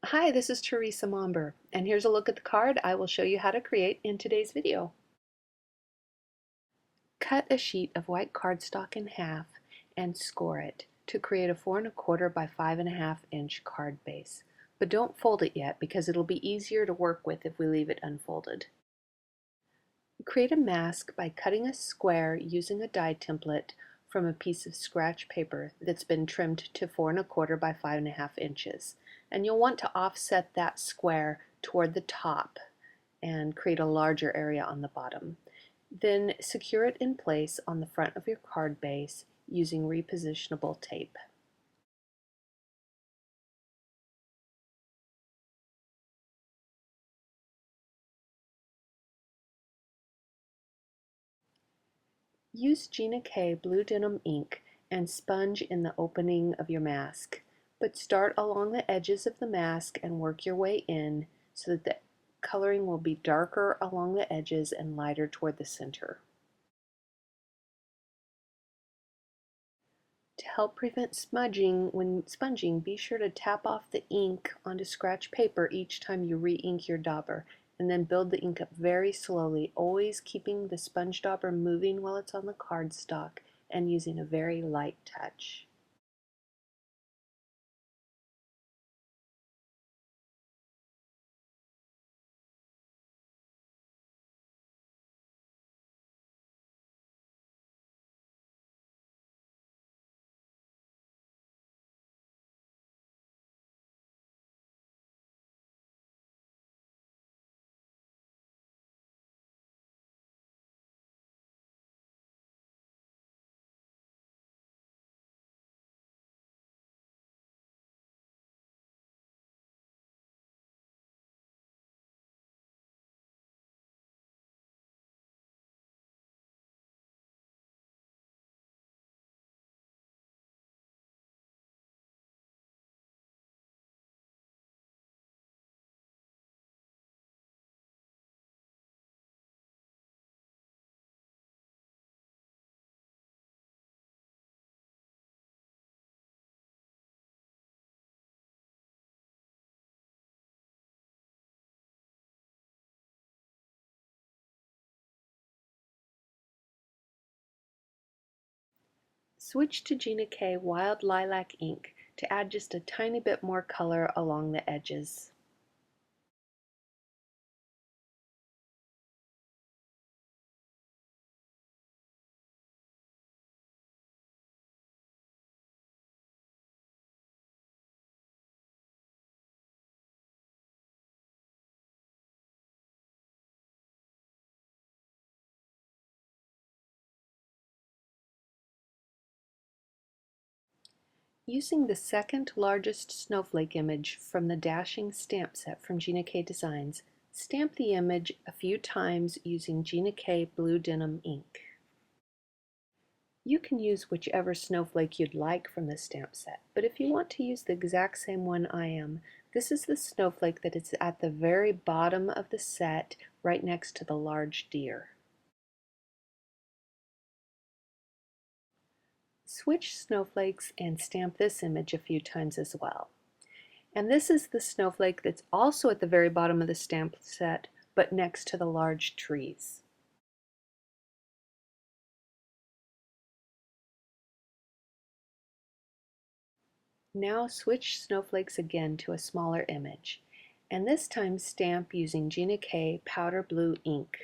Hi, this is Teresa Momber, and here's a look at the card I will show you how to create in today's video. Cut a sheet of white cardstock in half and score it to create a 4¼ by 5½ inch card base. But don't fold it yet because it'll be easier to work with if we leave it unfolded. Create a mask by cutting a square using a die template from a piece of scratch paper that's been trimmed to 4¼ by 5½ inches. And you'll want to offset that square toward the top and create a larger area on the bottom. Then secure it in place on the front of your card base using repositionable tape. Use Gina K Blue Denim ink and sponge in the opening of your mask, but start along the edges of the mask and work your way in so that the coloring will be darker along the edges and lighter toward the center. To help prevent smudging when sponging, be sure to tap off the ink onto scratch paper each time you re-ink your dauber, and then build the ink up very slowly, always keeping the sponge dauber moving while it's on the cardstock and using a very light touch. Switch to Gina K Wild Lilac ink to add just a tiny bit more color along the edges. Using the second largest snowflake image from the dashing stamp set from Gina K Designs, stamp the image a few times using Gina K Blue Denim ink. You can use whichever snowflake you'd like from the stamp set, but if you want to use the exact same one I am, this is the snowflake that is at the very bottom of the set, right next to the large deer. Switch snowflakes and stamp this image a few times as well. And this is the snowflake that's also at the very bottom of the stamp set, but next to the large trees. Now switch snowflakes again to a smaller image, and this time stamp using Gina K Powder Blue ink.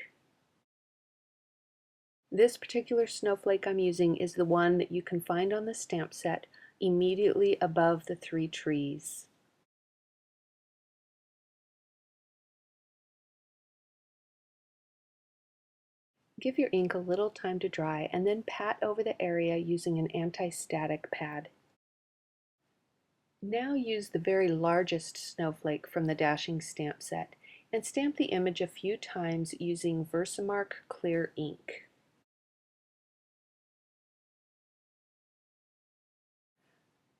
This particular snowflake I'm using is the one that you can find on the stamp set immediately above the 3 trees. Give your ink a little time to dry and then pat over the area using an anti-static pad. Now use the very largest snowflake from the dashing stamp set and stamp the image a few times using VersaMark clear ink.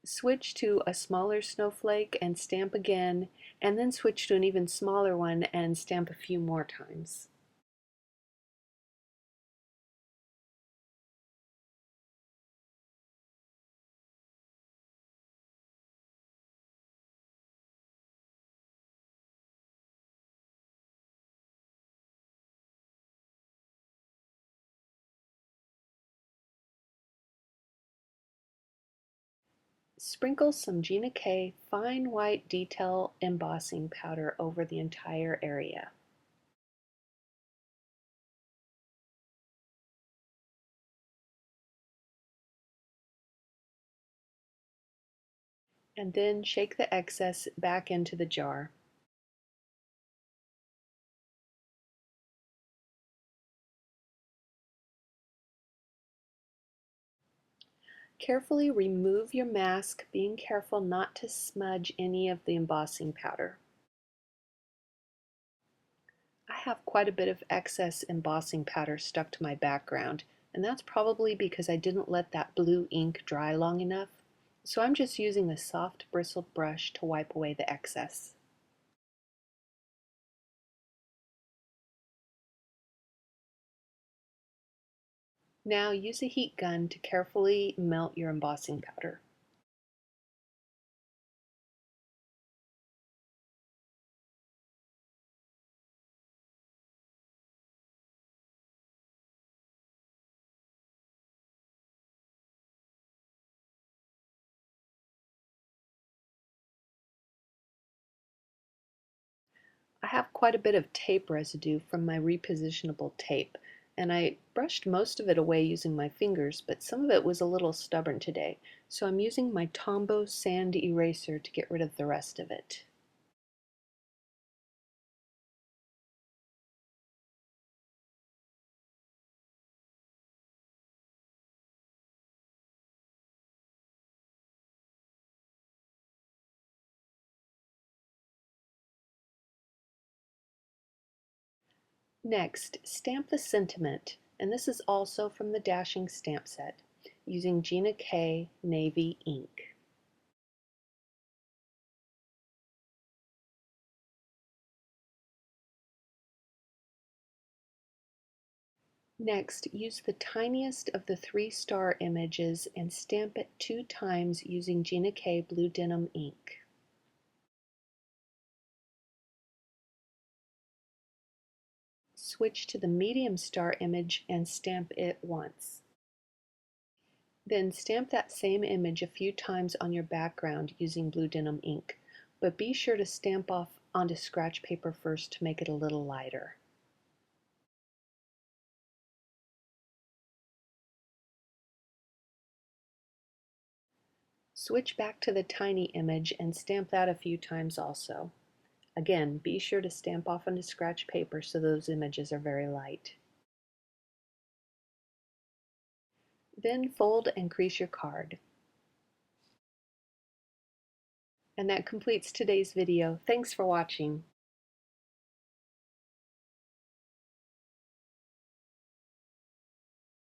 Switch to a smaller snowflake and stamp again, and then switch to an even smaller one and stamp a few more times. Sprinkle some Gina K fine white detail embossing powder over the entire area. And then shake the excess back into the jar. Carefully remove your mask, being careful not to smudge any of the embossing powder. I have quite a bit of excess embossing powder stuck to my background, and that's probably because I didn't let that blue ink dry long enough. So I'm just using a soft bristled brush to wipe away the excess. Now use a heat gun to carefully melt your embossing powder. I have quite a bit of tape residue from my repositionable tape, and I brushed most of it away using my fingers, but some of it was a little stubborn today, so I'm using my Tombow sand eraser to get rid of the rest of it. Next, stamp the sentiment, and this is also from the Dashing stamp set, using Gina K Navy ink. Next, use the tiniest of the 3-star images and stamp it 2 times using Gina K Blue Denim ink. Switch to the medium star image and stamp it once. Then stamp that same image a few times on your background using Blue Denim ink, but be sure to stamp off onto scratch paper first to make it a little lighter. Switch back to the tiny image and stamp that a few times also. Again, be sure to stamp off onto scratch paper so those images are very light. Then fold and crease your card. And that completes today's video. Thanks for watching.